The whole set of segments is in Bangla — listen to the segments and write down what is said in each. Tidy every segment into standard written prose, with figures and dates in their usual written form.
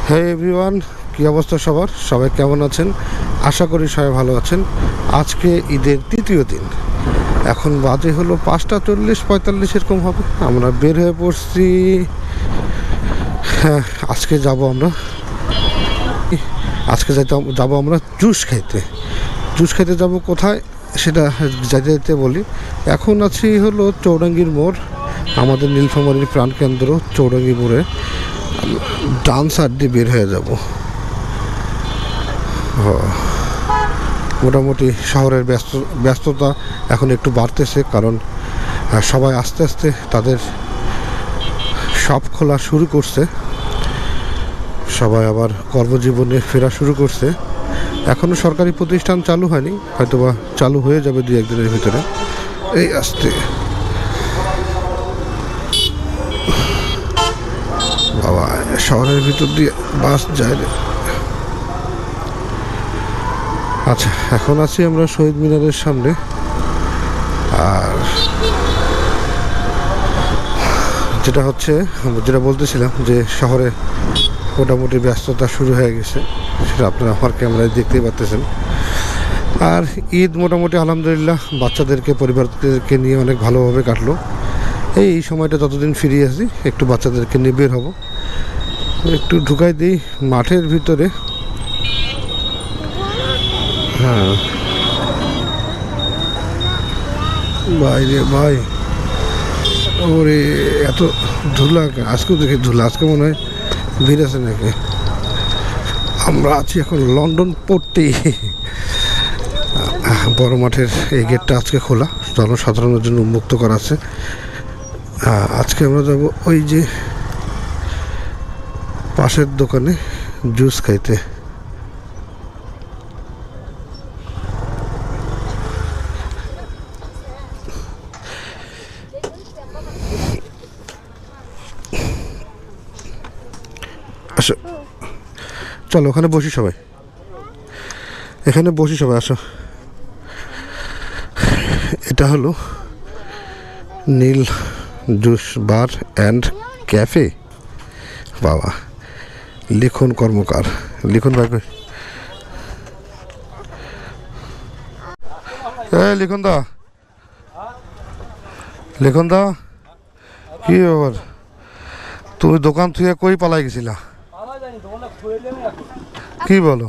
হে এভরিওয়ান, কী অবস্থা সবার? সবাই কেমন আছেন? আশা করি সবাই ভালো আছেন। আজকে ঈদের তৃতীয় দিন, এখন বাজে হলো 5:40-45 এরকম হবে। আমরা বের হয়ে পড়ছি। হ্যাঁ, আজকে যাব আমরা জুস খাইতে। যাব কোথায় সেটা যেতে যেতে বলি। এখন আছি হলো চৌরাঙ্গীর মোড়, আমাদের নীলফামারীর প্রাণকেন্দ্র চৌরাঙ্গী মোড়ে। ডান সাইড দিয়ে বের হয়ে যাব। মোটামুটি শহরের ব্যস্ততা এখন একটু বাড়তেছে, কারণ সবাই আস্তে আস্তে তাদের শপ খোলা শুরু করছে। সবাই আবার কর্মজীবনে ফেরা শুরু করছে। এখনও সরকারি প্রতিষ্ঠান চালু হয়নি, হয়তোবা চালু হয়ে যাবে 2-1 দিনের ভিতরে। এই আসতে বাবা, শহরের ভিতর দিয়ে বাস যায় না। আচ্ছা, এখন আছি আমরা শহীদ মিনারের সামনে। আর যেটা বলতেছিলাম যে শহরে মোটামুটি ব্যস্ততা শুরু হয়ে গেছে, সেটা আপনারা আমার ক্যামেরায় দেখতেই পাচ্ছেন। আর ঈদ মোটামুটি আলহামদুলিল্লাহ বাচ্চাদেরকে, পরিবারদেরকে নিয়ে অনেক ভালোভাবে কাটলো। এই সময়টা যতদিন ফিরে আসি একটু বাচ্চাদেরকে নিয়ে বের হব, একটু ঢুকাই দিই মাঠের ভিতরে। হ্যাঁ বাইরে ভাই, ওরে এত ধুলা! আজকেও দেখি ধুলা, আজকে মনে হয় ভিড় আছে নাকি। আমরা আছি এখন লন্ডন পোর্টে। বড় মাঠের এই গেটটা আজকে খোলা, জনসাধারণের জন্য উন্মুক্ত করা আছে। আজকে আমরা যাব ওই যে পাশের দোকানে জুস খাইতে। আসো, চলো ওখানে বসি সবাই, আসো। এটা হলো নীল জুস বার অ্যান্ড ক্যাফে। বাবা, লিখন কর্মকার, লিখন ভাই কই? লিখন দা কি ব্যাপার? তুমি দোকান থুয়ে কই পালাই গেছিলা? কি বলো?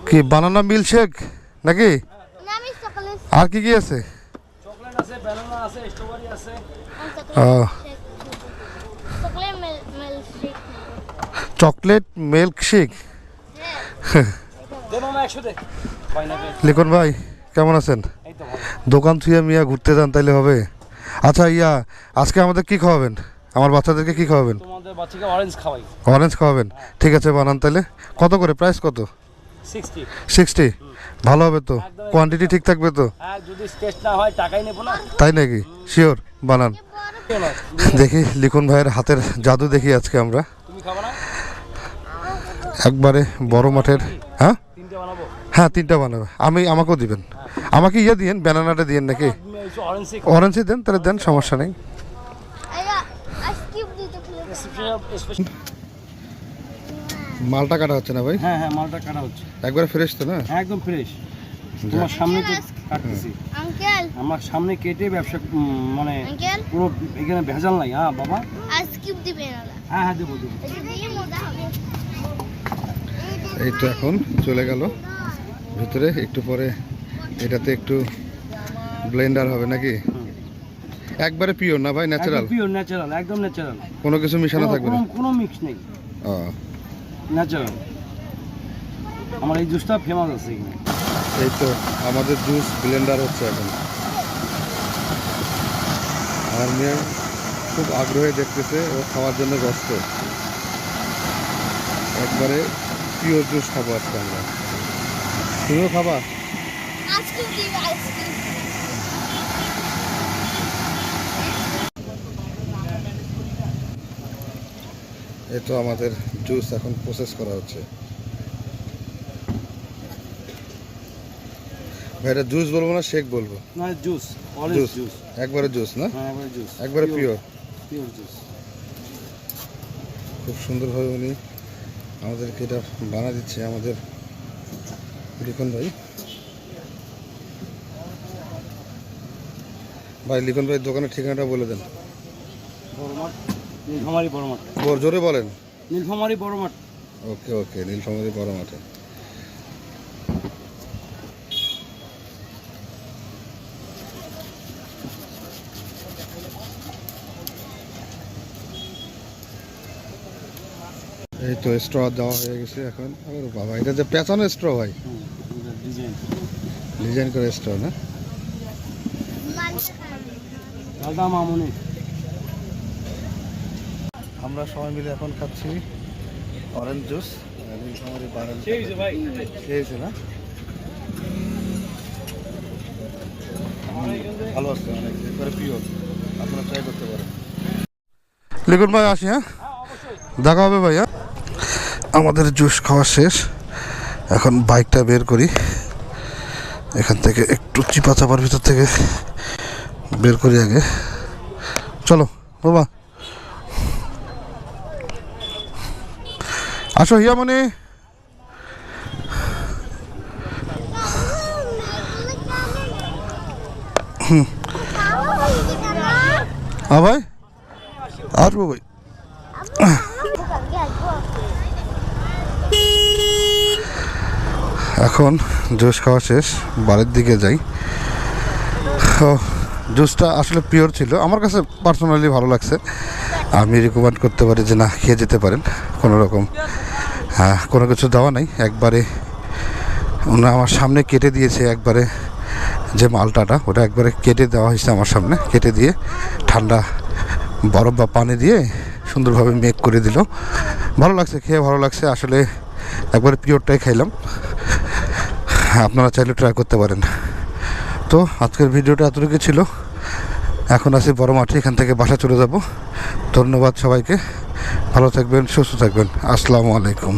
কি বানানা মিল্কশেক নাকি? আর কি কি আছে? Chocolate milkshake. লিখন ভাই কেমন আছেন? দোকান থুয়ে মিয়া ঘুরতে যান তাইলে হবে? আচ্ছা আজকে আমাদের কি খাওয়াবেন? আমার বাচ্চাদেরকে কি খাওয়াবেন? তোমাদের বাচ্চাকে অরেঞ্জ খাওয়াই। অরেঞ্জ খাওয়াবেন? ঠিক আছে, বানান তাহলে। কত করে? প্রাইস কত? 60। ভালো হবে তো? কোয়ান্টিটি ঠিক থাকবে তো? যদি টেস্ট না হয় টাকাই নেব না। তাই নাকি? শিওর? বানান দেখি। লিখন ভাইয়ের হাতের জাদু দেখি আজকে আমরা। তুমি খাবে না? একবারে বড় মাঠের। হ্যাঁ তিনটে বানাবো। হ্যাঁ, 3টা বানাবে। আমাকেও দিবেন। আমাকে দিয়েন, ব্যানানাটা দিয়েন নাকি? অরেঞ্জই দেন তাহলে, দেন, সমস্যা নেই। মালটা কাটা হচ্ছে না ভাই? হ্যাঁ, মালটা কাটা হচ্ছে। একবারে ফ্রেশ তো না? একদম ফ্রেশ। তোমার সামনে কাটতেছি। আঙ্কেল, আমার সামনে কেটে ব্যবসা, মানে পুরো এখানে ভেজাল নাই। হ্যাঁ বাবা, আইসক্রিম দিবেন? হ্যাঁ দেবো। এই তো এখন চলে গেল ভিতরে। একটু পরে এটাতে একটু ব্লেন্ডার হবে নাকি? একবারে পিওর না ভাই? ন্যাচারাল? পিওর ন্যাচারাল, একদম ন্যাচারাল। কোনো কিছু মিশানো থাকবে না? কোনো মিক্স নেই, ন্যাচারাল। আমার এই জুসটা ফেমাস আছে এখানে। এই তো আমাদের জুস ব্লেন্ডার হচ্ছে এখন। আর মেয়ে খুব আগ্রহে দেখতেছে, ও খাওয়ার জন্য ব্যস্ত। একবারে পিওর জুস খাবো আজকে আমরা। তুমিও খাবা? এই তো আমাদের জুস এখন প্রসেস করা হচ্ছে। ভাই এটা জুস বলবো না শেক বলবো? না জুস, অরেঞ্জ জুস। একবারে জুস না? হ্যাঁ একবারে জুস, একবারে পিওর জুস। খুব সুন্দরভাবে উনি আমাদেরকে এটা বানা দিচ্ছে আমাদের লিখন ভাই। ভাই লিখন ভাই দোকানের ঠিকানাটা বলে দেন। বড়মাঠ, নীলফামারী বড়মাঠ। জোরে বলেন। নীলফামারী বড়মাঠ। ওকে ওকে, নীলফামারী বড় মাঠে। এই তো স্ট্র দেওয়া হয়ে গেছে এখন। আরে বাবা, এটা যে পেঁচানো স্ট্র ভাই, ডিজাইন করে স্ট্র না? দাদা মামুনি। আমরা সবাই মিলে এখন খাচ্ছি অরেঞ্জ জুস। নীলফামারী খেয়েছে না? ভালো আছে, অনেক একবারে পিওর, আপনারা ট্রাই করতে পারেন। লিখুন ভাই, আসি। হ্যাঁ, দেখা হবে ভাই। হ্যাঁ, আমাদের জুস খাওয়া শেষ, এখন বাইকটা বের করি। এখান থেকে একটু চিপা চাপার ভিতর থেকে বের করি আগে। চলো বাবা, আসো হিয়ামণি। হ্যাঁ ভাই, আসবো ভাই। এখন জুস খাওয়া শেষ, বাড়ির দিকে যাই। জুসটা আসলে পিওর ছিল, আমার কাছে পার্সোনালি ভালো লাগছে। আমি রিকমেন্ড করতে পারি যে না, খেয়ে যেতে পারেন। কোনো রকম কোনো কিছু দেওয়া নাই, একবারে ওনা আমার সামনে কেটে দিয়েছে। একবারে যে মালটাটা ওটা একবারে কেটে দেওয়া হয়েছে আমার সামনে, কেটে দিয়ে ঠান্ডা বরফ বা পানি দিয়ে সুন্দরভাবে মেক করে দিল। ভালো লাগছে, খেয়ে ভালো লাগছে। আসলে একবারে পিওরটাই খাইলাম, আপনারা চাইলে ট্রাই করতে পারেন। তো আজকের ভিডিওটা এতটুকু ছিল। এখন আসি বড় মাঠে, এখান থেকে বাসা চলে যাব। ধন্যবাদ সবাইকে, ভালো থাকবেন, সুস্থ থাকবেন। আসসালামু আলাইকুম।